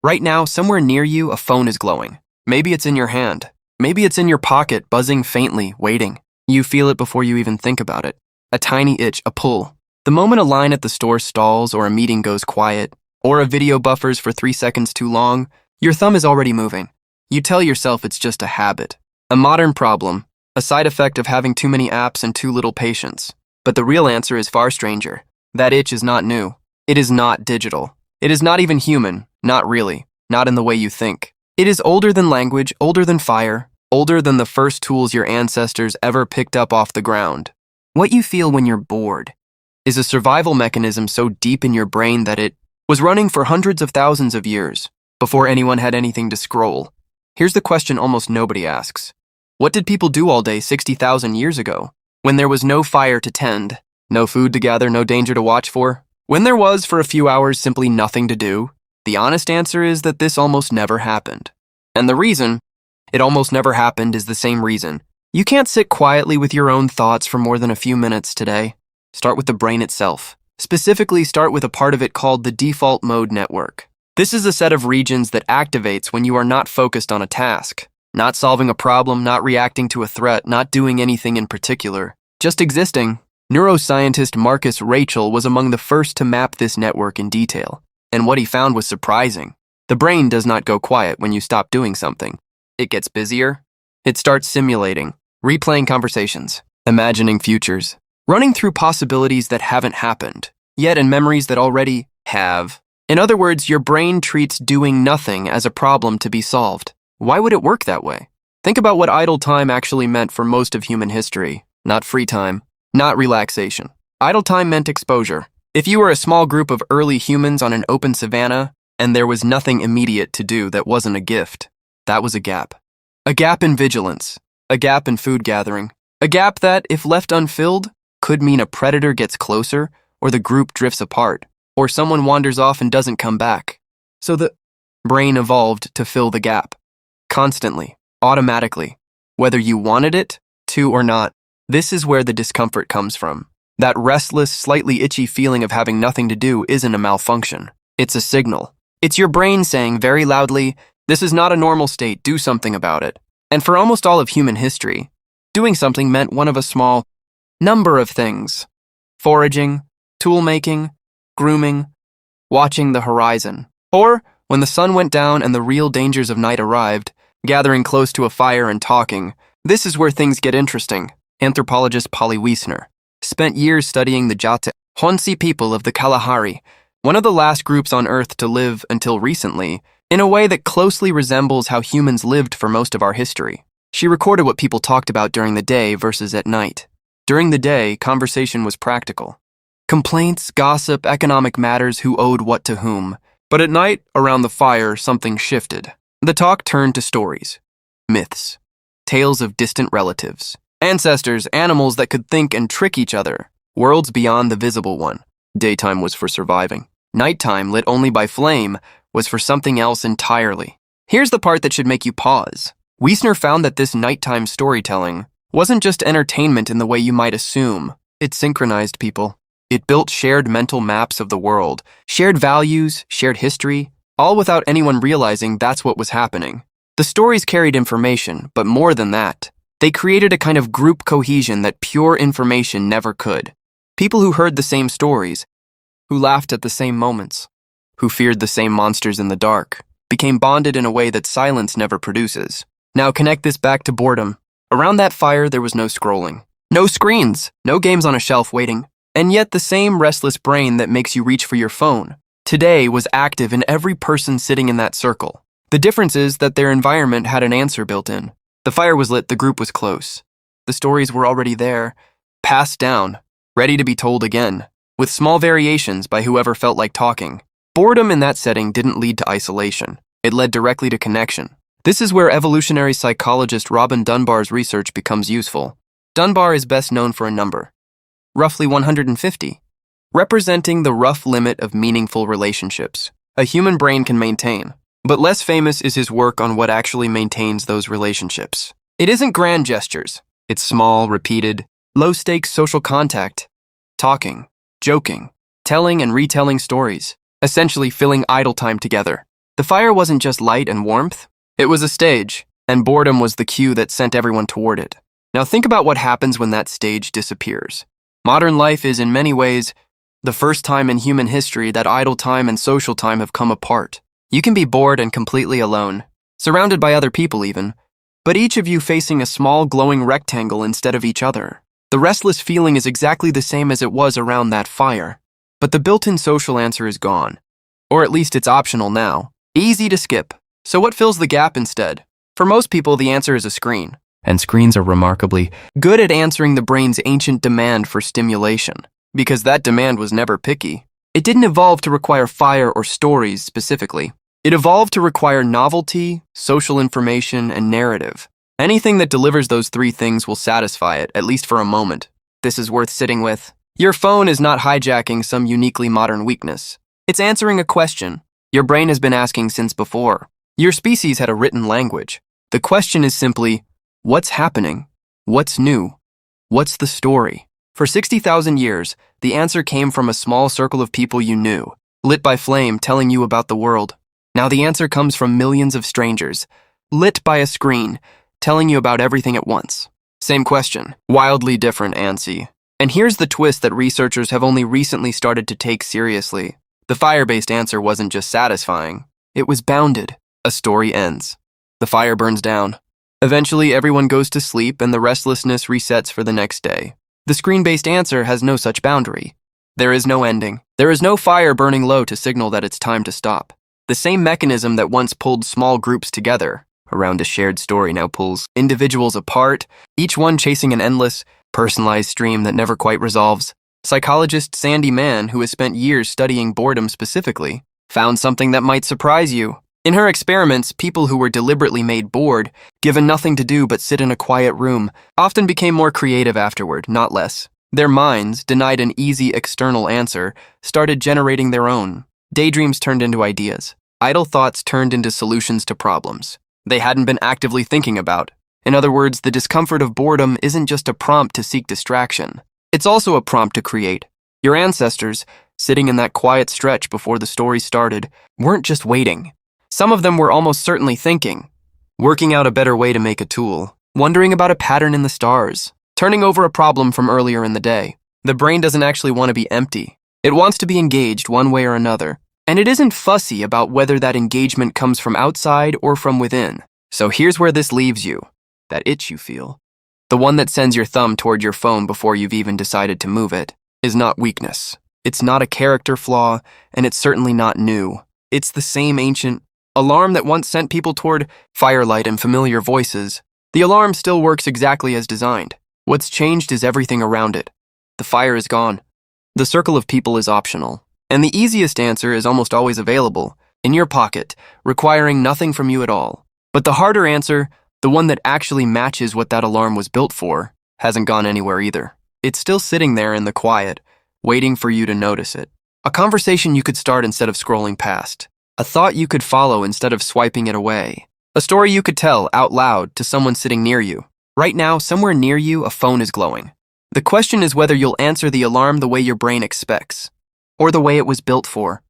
Right now, somewhere near you, a phone is glowing. Maybe it's in your hand. Maybe it's in your pocket, buzzing faintly, waiting. You feel it before you even think about it. A tiny itch, a pull. The moment a line at the store stalls, or a meeting goes quiet, or a video buffers for 3 seconds too long, your thumb is already moving. You tell yourself it's just a habit, a modern problem, a side effect of having too many apps and too little patience. But the real answer is far stranger. That itch is not new. It is not digital. It is not even human, not really, not in the way you think. It is older than language, older than fire, older than the first tools your ancestors ever picked up off the ground. What you feel when you're bored is a survival mechanism so deep in your brain that it was running for hundreds of thousands of years before anyone had anything to scroll. Here's the question almost nobody asks. What did people do all day 60,000 years ago, when there was no fire to tend, no food to gather, no danger to watch for? When there was, for a few hours, simply nothing to do? The honest answer is that this almost never happened. And the reason it almost never happened is the same reason. You can't sit quietly with your own thoughts for more than a few minutes today. Start with the brain itself. Specifically, start with a part of it called the default mode network. This is a set of regions that activates when you are not focused on a task, not solving a problem, not reacting to a threat, not doing anything in particular, just existing. Neuroscientist Marcus Rachel was among the first to map this network in detail, and what he found was surprising. The brain does not go quiet when you stop doing something. It gets busier. It starts simulating, replaying conversations, imagining futures, running through possibilities that haven't happened, yet in memories that already have. In other words, your brain treats doing nothing as a problem to be solved. Why would it work that way? Think about what idle time actually meant for most of human history. Not free time, not relaxation. Idle time meant exposure. If you were a small group of early humans on an open savanna, and there was nothing immediate to do that wasn't a gift, that was a gap. A gap in vigilance, a gap in food gathering, a gap that, if left unfilled, could mean a predator gets closer, or the group drifts apart, or someone wanders off and doesn't come back. So the brain evolved to fill the gap. Constantly, automatically, whether you wanted it to or not. This is where the discomfort comes from. That restless, slightly itchy feeling of having nothing to do isn't a malfunction. It's a signal. It's your brain saying very loudly, this is not a normal state, do something about it. And for almost all of human history, doing something meant one of a small number of things. Foraging, tool-making, grooming, watching the horizon. Or, when the sun went down and the real dangers of night arrived, gathering close to a fire and talking. This is where things get interesting. Anthropologist Polly Wiesner spent years studying the Jate Honsi people of the Kalahari, one of the last groups on Earth to live until recently, in a way that closely resembles how humans lived for most of our history. She recorded what people talked about during the day versus at night. During the day, conversation was practical. Complaints, gossip, economic matters, who owed what to whom. But at night, around the fire, something shifted. The talk turned to stories, myths, tales of distant relatives, ancestors, animals that could think and trick each other, worlds beyond the visible one. Daytime was for surviving. Nighttime, lit only by flame, was for something else entirely. Here's the part that should make you pause. Wiesner found that this nighttime storytelling wasn't just entertainment in the way you might assume. It synchronized people. It built shared mental maps of the world, shared values, shared history, all without anyone realizing that's what was happening. The stories carried information, but more than that, they created a kind of group cohesion that pure information never could. People who heard the same stories, who laughed at the same moments, who feared the same monsters in the dark, became bonded in a way that silence never produces. Now connect this back to boredom. Around that fire, there was no scrolling, no screens, no games on a shelf waiting. And yet the same restless brain that makes you reach for your phone today was active in every person sitting in that circle. The difference is that their environment had an answer built in. The fire was lit, the group was close. The stories were already there, passed down, ready to be told again, with small variations by whoever felt like talking. Boredom in that setting didn't lead to isolation. It led directly to connection. This is where evolutionary psychologist Robin Dunbar's research becomes useful. Dunbar is best known for a number, roughly 150, representing the rough limit of meaningful relationships a human brain can maintain. But less famous is his work on what actually maintains those relationships. It isn't grand gestures. It's small, repeated, low-stakes social contact, talking, joking, telling and retelling stories, essentially filling idle time together. The fire wasn't just light and warmth, it was a stage, and boredom was the cue that sent everyone toward it. Now think about what happens when that stage disappears. Modern life is, in many ways, the first time in human history that idle time and social time have come apart. You can be bored and completely alone, surrounded by other people even, but each of you facing a small glowing rectangle instead of each other. The restless feeling is exactly the same as it was around that fire, but the built-in social answer is gone. Or at least it's optional now. Easy to skip. So what fills the gap instead? For most people, the answer is a screen. And screens are remarkably good at answering the brain's ancient demand for stimulation, because that demand was never picky. It didn't evolve to require fire or stories specifically. It evolved to require novelty, social information, and narrative. Anything that delivers those three things will satisfy it, at least for a moment. This is worth sitting with. Your phone is not hijacking some uniquely modern weakness. It's answering a question your brain has been asking since before. Your species had a written language. The question is simply, what's happening? What's new? What's the story? For 60,000 years, the answer came from a small circle of people you knew, lit by flame telling you about the world. Now the answer comes from millions of strangers, lit by a screen, telling you about everything at once. Same question, wildly different answer. And here's the twist that researchers have only recently started to take seriously. The fire-based answer wasn't just satisfying, it was bounded. A story ends. The fire burns down. Eventually, everyone goes to sleep and the restlessness resets for the next day. The screen-based answer has no such boundary. There is no ending. There is no fire burning low to signal that it's time to stop. The same mechanism that once pulled small groups together around a shared story now pulls individuals apart, each one chasing an endless, personalized stream that never quite resolves. Psychologist Sandy Mann, who has spent years studying boredom specifically, found something that might surprise you. In her experiments, people who were deliberately made bored, given nothing to do but sit in a quiet room, often became more creative afterward, not less. Their minds, denied an easy external answer, started generating their own. Daydreams turned into ideas. Idle thoughts turned into solutions to problems they hadn't been actively thinking about. In other words, the discomfort of boredom isn't just a prompt to seek distraction. It's also a prompt to create. Your ancestors, sitting in that quiet stretch before the story started, weren't just waiting. Some of them were almost certainly thinking, working out a better way to make a tool, wondering about a pattern in the stars, turning over a problem from earlier in the day. The brain doesn't actually want to be empty. It wants to be engaged one way or another. And it isn't fussy about whether that engagement comes from outside or from within. So here's where this leaves you. That itch you feel, the one that sends your thumb toward your phone before you've even decided to move it, is not weakness. It's not a character flaw, and it's certainly not new. It's the same ancient alarm that once sent people toward firelight and familiar voices. The alarm still works exactly as designed. What's changed is everything around it. The fire is gone. The circle of people is optional. And the easiest answer is almost always available, in your pocket, requiring nothing from you at all. But the harder answer, the one that actually matches what that alarm was built for, hasn't gone anywhere either. It's still sitting there in the quiet, waiting for you to notice it. A conversation you could start instead of scrolling past. A thought you could follow instead of swiping it away. A story you could tell out loud to someone sitting near you. Right now, somewhere near you, a phone is glowing. The question is whether you'll answer the alarm the way your brain expects, or the way it was built for.